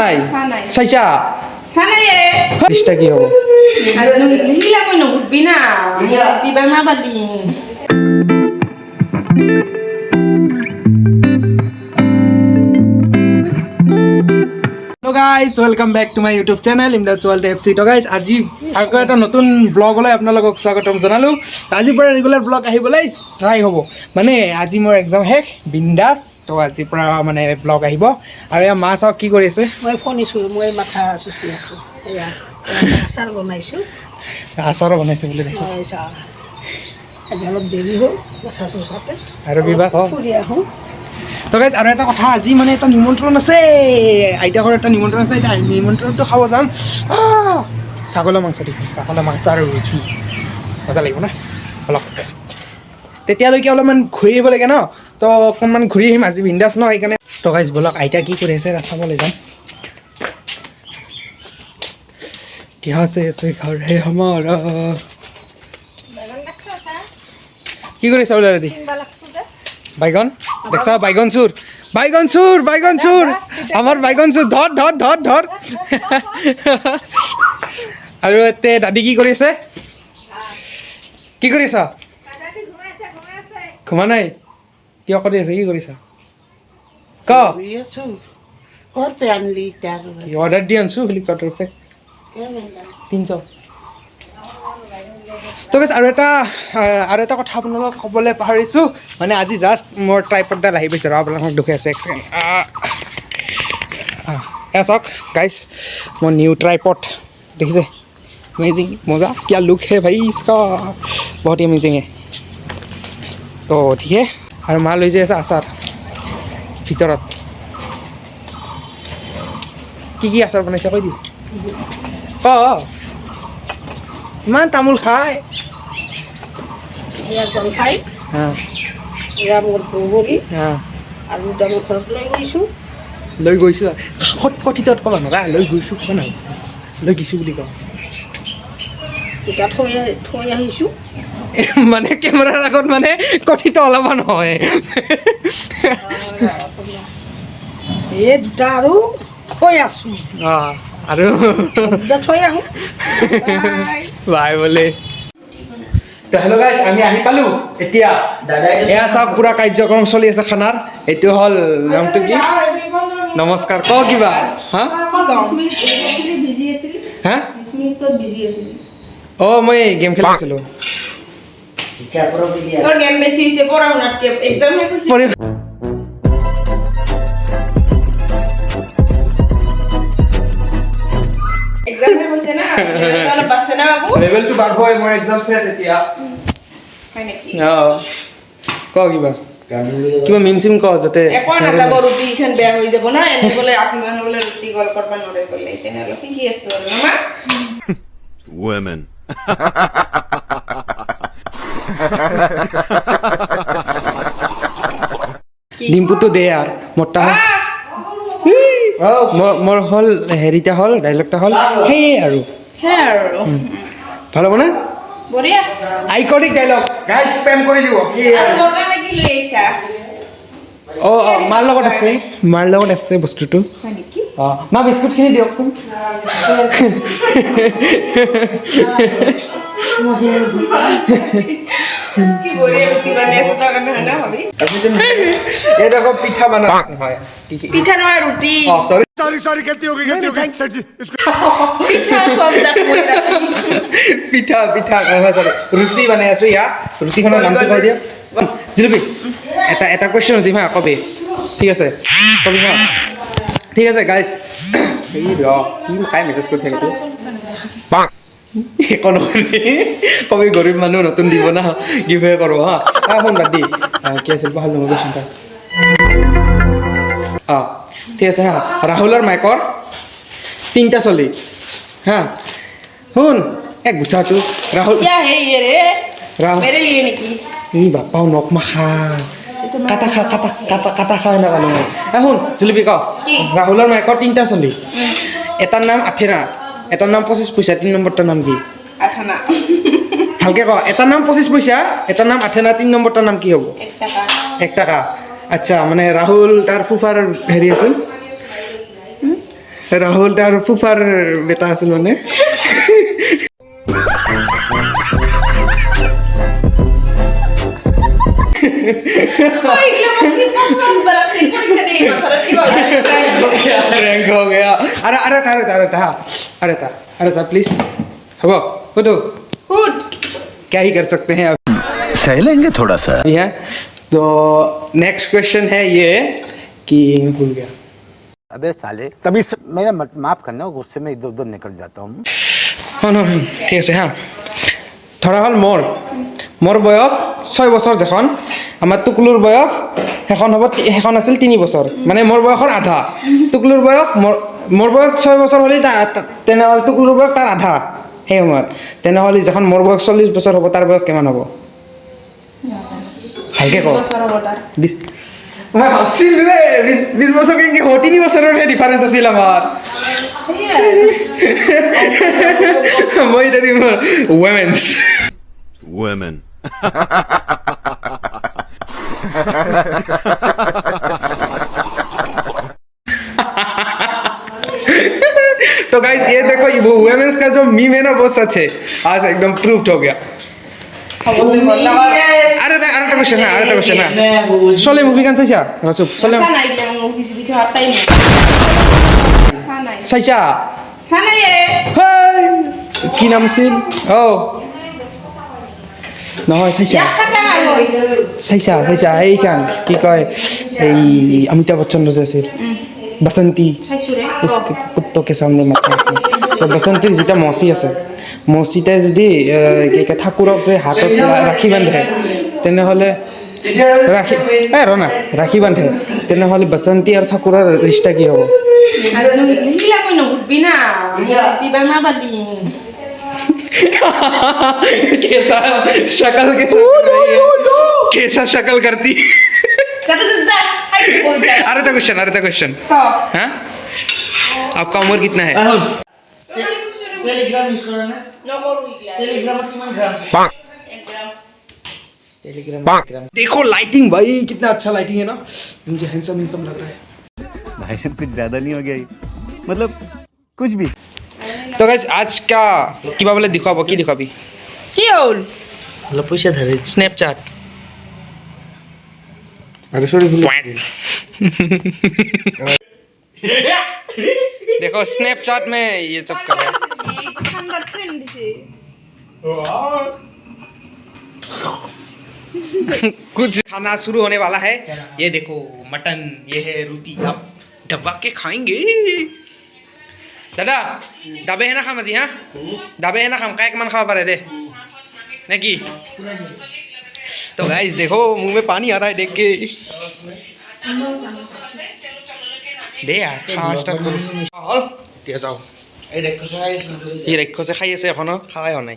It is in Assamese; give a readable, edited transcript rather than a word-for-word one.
নাই চাইছা ৰিষ্টা কি হ'ব আৰু হিলা মই নুবুদবি না দিবা না বাদি So guys, welcome back to my YouTube channel Imdad Hussain. So guys, আজি আৰু এটা নতুন ব্লগ লৈ আপোনালোকক স্বাগতম জনালো। আজি পৰা ৰেগুলাৰ ব্লগ আহিবলৈ ট্ৰাই হ'ব। মানে আজি মোৰ এক্সাম শেষ বিন্দাস। তো আজি পৰা মানে ব্লগ আহিব আৰু এয়া মা চাওক কি কৰি আছে? মই ফোনিছো মই মাথা চুচি আছো। এয়া আচাৰ বনাইছো। আচাৰ বনাইছে বুলি দেখো। আজি অলপ দেৰি হ'ল মাথা চুচাতে আৰু বিবাহ হ'ল। ফুৰি আহো। তো গাইজ আৰু এটা কথা আজি মানে এটা নিমন্ত্ৰণ আছে আইতাকৰ এটা নিমন্ত্ৰণ আছে এটা নিমন্ত্ৰণটো খাব যাম ছাগলৰ মাংস দেখি ছাগলৰ মাংস আৰু ৰুটি মজা লাগিব না অলপ তেতিয়ালৈকে অলপমান ঘূৰি আহিব লাগে ন তো অকণমান ঘূৰি আহিম আজি বিন্দাছ ন সেইকাৰণে তো গাইজ বলক আইতা কি কৰি আছে চাবলৈ যাম কিয় আছে ঘৰ হে হমাৰা কি কৰিছা বোলে ৰেডি বাইগন দেখছা বাইগন চুৰ আমাৰ বাইগন চুৰ ধৰ আৰু এতে দাদি কি কৰি আছে কি কৰিছা ঘুমা নাই কিয় কৰি আছে কি কৰিছা ক অৰ্ডাৰ দি আনছো ফ্লিপকাৰ্টৰ পৰা 300 তো গাইজ আৰু এটা কথা আপোনালোকক ক'বলৈ পাহৰিছোঁ মানে আজি জাষ্ট মোৰ ট্ৰাইপডডাল আহি পাইছে আৰু আপোনালোকক দেখুৱাই আছোঁ এক ছেকেণ্ড এয়া চাওক গাইজ মোৰ নিউ ট্ৰাইপড দেখিছে अमेजिंग मज़ा क्या लुक है भाई इसका बहुत ही अमेजिंग है तो ठीक है और मान लीजिए ऐसा आचार ভিতৰত কি আচাৰ বনাইছে কৈ দি ইমান তামোল খায় এয়া জলফাই এয়া মোৰ বগৰী আৰু দুটা মই ঘৰত লৈ গৈছোঁ কথিতত ক'ব নৰা লৈ গৈছোঁ ক'ব নহয় লৈ গৈছোঁ বুলি কওঁ দুটা থৈ আহিছোঁ মানে কেমেৰাৰ আগত মানে কথিত অলপমান হয় এই দুটা আৰু থৈ আছোঁ আৰু দুটা থৈ আহোঁ বাই বোলে তো হেল্ল' গাইজ আমি আহি পালোঁ এতিয়া এয়া চাওক পুৰা কাৰ্যক্ৰম চলি আছে খানাৰ এইটো হ'ল নামটো কি নমস্কাৰ ক কিবা হা অঁ মই গেম খেলি আছিলোঁ তোর গেম বেশি হইছে পড়াশোনাত এক্সাম হইছে এক্সাম হইছে না তাহলে বাসে না বাবু লেভেল 2 বাড়বো মোৰ এক্সাম শেষ এতিয়া হয় নাকি ক কিবা মিম সিম ক যাতে একো না যাব রুটি খান বেয়া হৈ যাব না এনে বলে আপনি মান বলে রুটি গল করবা নরে বলে এখানে হলো কি আছে মামা women ডিম্পুটো দে আর মোটা মোৰ হল হেৰিটা হল ডাইলগটা হল হে আৰু ভালো না বঢ়িয়া আইকনিক ডাইলগ গাইস স্প্যাম কৰি দিব আৰু মোৰ কাৰণে কি লৈছা মাৰ লগত আছে বস্তুটো হয় নেকি মা বিস্কুটখিনি দিয়কচোন কি বঢ়িয়া ৰুটি বনাইছে তাৰ কাৰণে না ভাবি এটা কো পিঠা বনা হয় পিঠা নহয় ৰুটি सॉरी गलती हो गई सर जी इसको পিঠা কম দাম মই পিঠা সরি ৰুটি বনাই আছে ইয়া ৰুটিখনৰ নামটো কৈ দিয়ক জিলুপি এটা কোৱেশ্চন দিম হা কবি ঠিক আছে কবি হা ঠিক আছে গাইজ এই কি কাই মেছেজ কৰি থাকিলে কবি গৰিব মানুহ নতুন দিব না গিভে কৰো হ্যাঁ এখন বাদ দি কি আছিল ভাল নম্বৰ চিন্তা ঠিক আছে হ্যাঁ ৰাহুলৰ মাইকৰ 3টা চলি হ্যাঁ শুন এক গুছাটো রাহুল क्या है ये रे राहुल मेरे लिए निकली ই বাপাও নক মাখা কাটা খায় না কালো শুন জিলিপি ক ৰাহুলৰ মাইকৰ 3টা চলি এটাৰ নাম আঠেনা এটাৰ নাম 25 পইচা 3 নম্বৰটাৰ নাম কি আঠানা ভালকে ক এটাৰ নাম 25 পইচা এটাৰ নাম আঠেনা 3 নম্বৰটাৰ নাম কি হ'ব 1 টাকা আচ্ছা মানে ৰাহুল তাৰ ফুফাৰ হেৰি আছিল ৰাহুল তাৰ ফুফাৰ বেটা আছিল মানে रैंक हो गया अरे प्लीज हो खुद क्या ही कर सकते हैं अब सह लेंगे थोड़ा सा है तो नेक्स्ट क्वेश्चन है ये कि भूल गया अबे साले तभी मेरा माफ करना गुस्से में इधर उधर निकल जाता हूँ ঠিক আছে হা ধৰা হ'ল মোৰ বয়স 6 বছৰ যখন আমাৰ টুকুলুৰ বয়স সেইখন আছিল 3 বছৰ মানে মোৰ বয়সৰ আধা টুকুলুৰ বয়স মোৰ বয়স 6 বছৰ হ'লে তেনেহ'লে টুকুলুৰ বয়স তাৰ আধা সেই সময়ত তেনেহ'লে যখন মোৰ বয়স 40 বছৰ হ'ব তাৰ বয়স কিমান হ'ব ভালকে কওঁ 20 মই ভাবছিল ৰে 20 বছৰ কি 3 বছৰৰ ডিফাৰেন্স আছিল আমাৰ মই ধৰি মোৰ women तो गाइस ये देखो वो वुमेन्स का जो मीम है ना वो सच है आज एकदम प्रूव्ड हो गया अरे क्वेश्चन है सोले मूवी कान साइसा रसुप सोले साइसा हाय কি নাম আছিল ও নহয় চাইছা এইখান কি কয় এই অমিতাভ বচ্চন যে আছিল बसंती कुत्तों के सामने मत तो बसंती जेटा मौसी আছে मौसीতে যদি ঠাকুৰক যে হাতত ৰাখি বান্ধে তেনেহ'লে ৰাখি বান্ধে তেনেহ'লে বসন্ती আৰু ঠাকুৰৰ ৰিষ্টা কি হ'ব कैसा शक्ल करती अरे तो क्वेश्चन हाँ आपका उम्र कितना है टेलीग्राम देखो लाइटिंग भाई कितना अच्छा लाइटिंग है ना मुझे हैंडसम लग रहा है भाई साहब कुछ ज्यादा नहीं हो गया मतलब कुछ भी तो गाइस आज का কিবা বলে দেখাবো কি দেখাবি কি হল অলপ পয়সা ধরে स्नैपचैट अरे सॉरी देखो स्नैपचैट में ये सब कर रहा है कुछ खाना शुरू होने वाला है ये देखो मटन ये है रोटी आप दबा के खाएंगे दादा दाबे है ना खाम আজি हाँ दाबे है ना खाम काय मन खावा पारे दे नेकी तो गाइस देखो मुंह में पानी आ रहा है देख के दे यार खा स्टार्ट करो हल দিয়া যাও এই দেখো খাই আছে এখন খাওয়াই নাই